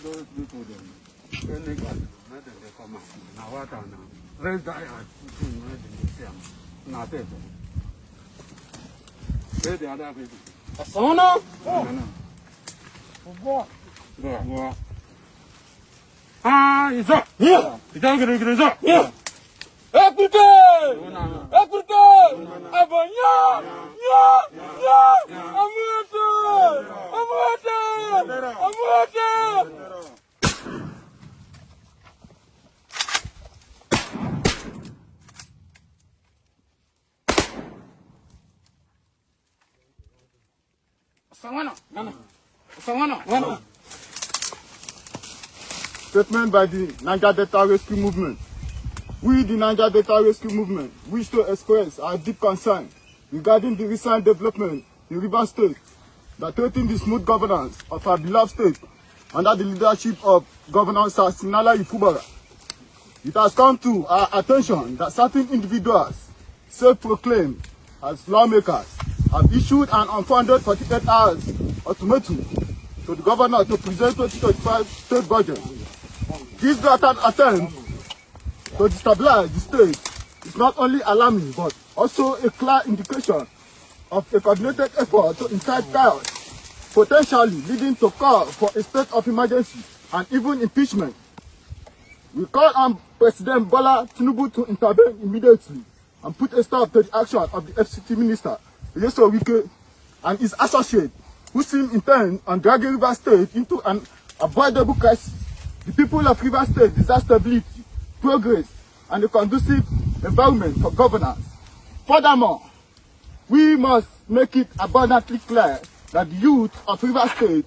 those people then, when they got, let them come out. Now what are now? Let's die at between them. Now they do. Where the other people? Asana? No. What? Go. Ah, it's up. Yeah. It's up. Yeah. Ebuka! Ebuka! Abanya! Yeah! Amata! Sawano. Statement by the Niger Delta Rescue Movement. We, the Niger Delta Rescue Movement, wish to express our deep concern regarding the recent development in Rivers State that threaten the smooth governance of our beloved state under the leadership of Governor Sinala Ifubara. It has come to our attention that certain individuals, self-proclaimed as lawmakers, have issued an unfounded 48 hours ultimatum to the governor to present 2025 state budget. This blatant attempt to destabilize the state is not only alarming but also a clear indication of a coordinated effort to incite chaos, potentially leading to call for a state of emergency and even impeachment. We call on President Bola Tinubu to intervene immediately and put a stop to the action of the FCT Minister, Wike, and his associates, who seem intent on dragging Rivers State into an avoidable crisis. The people of Rivers State desire stability, progress, and a conducive environment for governance. Furthermore, we must make it abundantly clear that the youth of Rivers State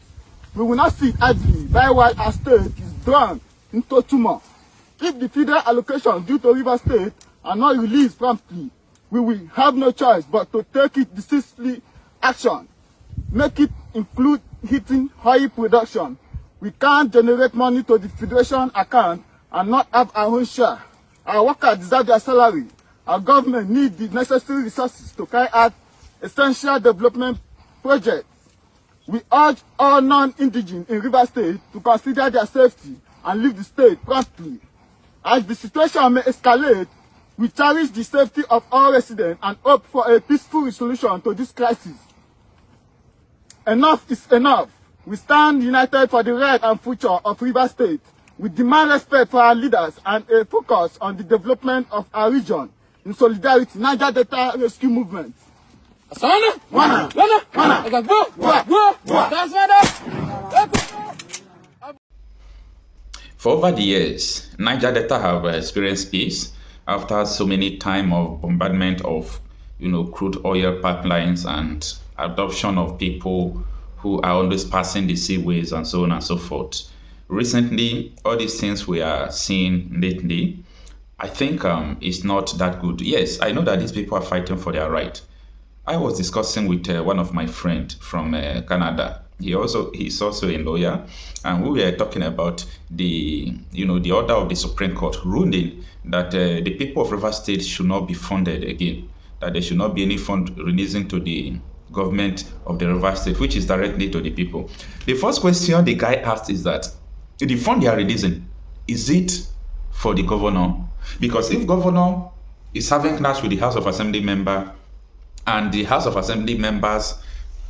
will not sit idly while our state is drawn into tumult. If the federal allocation due to Rivers State are not released promptly, we will have no choice but to take it decisively action. Make it include hitting oil production. We can't generate money to the federation account and not have our own share. Our workers deserve their salary. Our government needs the necessary resources to carry out essential development projects. We urge all non-indigenous in Rivers State to consider their safety and leave the state promptly. As the situation may escalate, we cherish the safety of all residents and hope for a peaceful resolution to this crisis. Enough is enough. We stand united for the right and future of Rivers State. We demand respect for our leaders and a focus on the development of our region. In solidarity, Niger Delta Rescue Movement. Asana? Wana. For over the years, Niger Delta have experienced peace after so many time of bombardment of, crude oil pipelines and adoption of people who are always passing the seaways and so on and so forth. Recently, all these things we are seeing lately, I think it's not that good. Yes, I know that these people are fighting for their right. I was discussing with one of my friends from Canada. He's also a lawyer, and we were talking about the order of the Supreme Court ruling that the people of Rivers State should not be funded again, that there should not be any fund releasing to the government of the Rivers State, which is directly to the people. The first question the guy asked is that the fund they are releasing, is it for the governor? Because if governor is having clash with the House of Assembly member, and the House of Assembly members,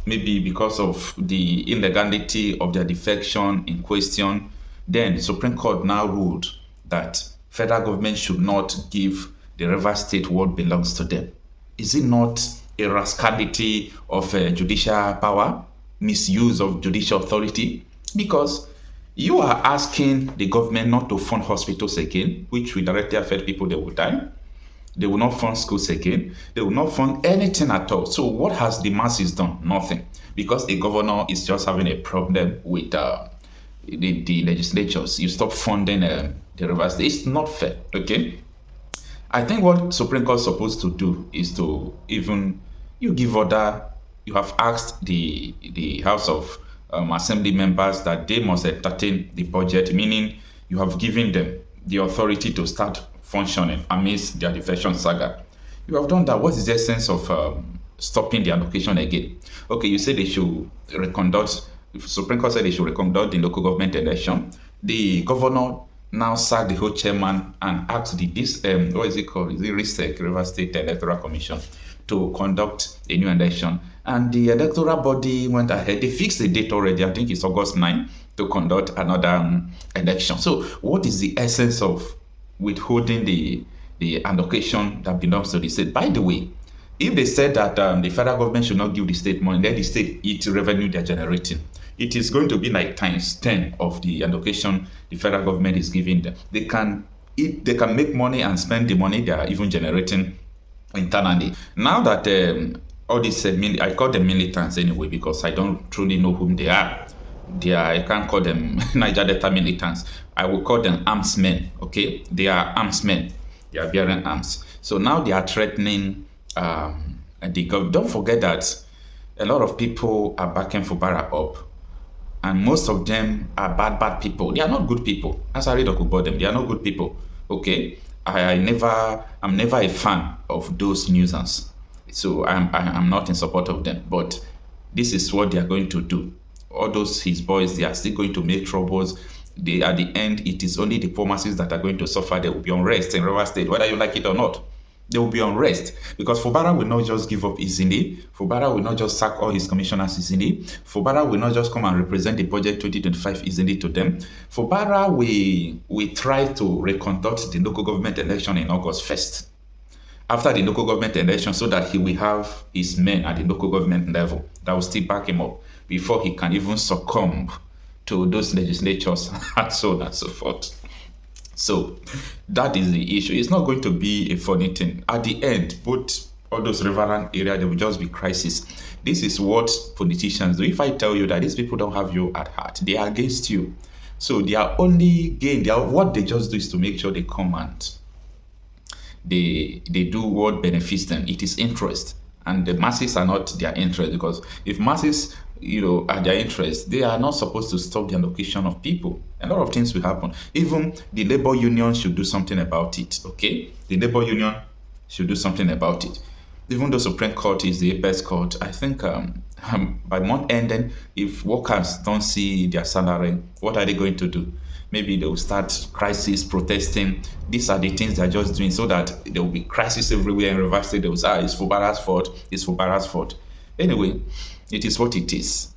maybe because of the illegality of their defection in question, then the Supreme Court now ruled that federal government should not give the Rivers State what belongs to them. Is it not a rascality of judicial power, misuse of judicial authority? Because you are asking the government not to fund hospitals again, which will directly affect people that will die. They will not fund schools again. They will not fund anything at all. So what has the masses done? Nothing. Because the governor is just having a problem with the legislatures. You stop funding the Rivers. It's not fair, okay? I think what Supreme Court is supposed to do is to you give order. You have asked the House of Assembly members that they must entertain the budget, meaning you have given them the authority to start functioning amidst their defection saga. You have done that. What is the essence of stopping the allocation again? Okay, you say they should reconduct Supreme Court said they should reconduct the local government election. The governor now sacked the whole chairman and asked what is it called? Is it RISEC, River State Electoral Commission, to conduct a new election. And the electoral body went ahead. They fixed the date already. I think it's August 9 to conduct another election. So what is the essence of withholding the allocation that belongs to the state? By the way, if they said that the federal government should not give the state money, let the state eat revenue they're generating, it is going to be like times 10 of the allocation the federal government is giving them. They can make money and spend the money they are even generating internally. Now that all this, I call them militants anyway, because I don't truly know whom they are. I can't call them Niger Delta militants. I will call them armsmen, okay? They are armsmen. They are bearing arms. So now they are threatening the government. Don't forget that a lot of people are backing Fubara up. And most of them are bad people. They are not good people. As I read about them, they are not good people. Okay? I'm never a fan of those nuisance. So I'm not in support of them. But this is what they are going to do. All those his boys, they are still going to make troubles. At the end, it is only the poor masses that are going to suffer. There will be unrest in River State, whether you like it or not. There will be unrest because Fubara will not just give up easily. Fubara will not just sack all his commissioners easily. Fubara will not just come and represent the budget 2025 easily to them. Fubara will try to reconduct the local government election in August 1st. After the local government election, so that he will have his men at the local government level that will still back him up before he can even succumb to those legislatures and so on and so forth. So that is the issue. It's not going to be a funny thing. At the end, both all those riverine areas, there will just be crisis. This is what politicians do. If I tell you that these people don't have you at heart, they are against you. So their only gain, what they just do is to make sure they come and they do what benefits them. It is interest. And the masses are not their interest, because if masses are their interest, they are not supposed to stop the allocation of people. A lot of things will happen. Even the labor union should do something about it. Okay, the labor union should do something about it. Even though Supreme Court is the apex court, I think by month ending, if workers don't see their salary, what are they going to do? Maybe they will start crisis, protesting. These are the things they're just doing so that there will be crisis everywhere in River State. They will say, it's Fubara's fault. It's Fubara's fault. Anyway, it is what it is.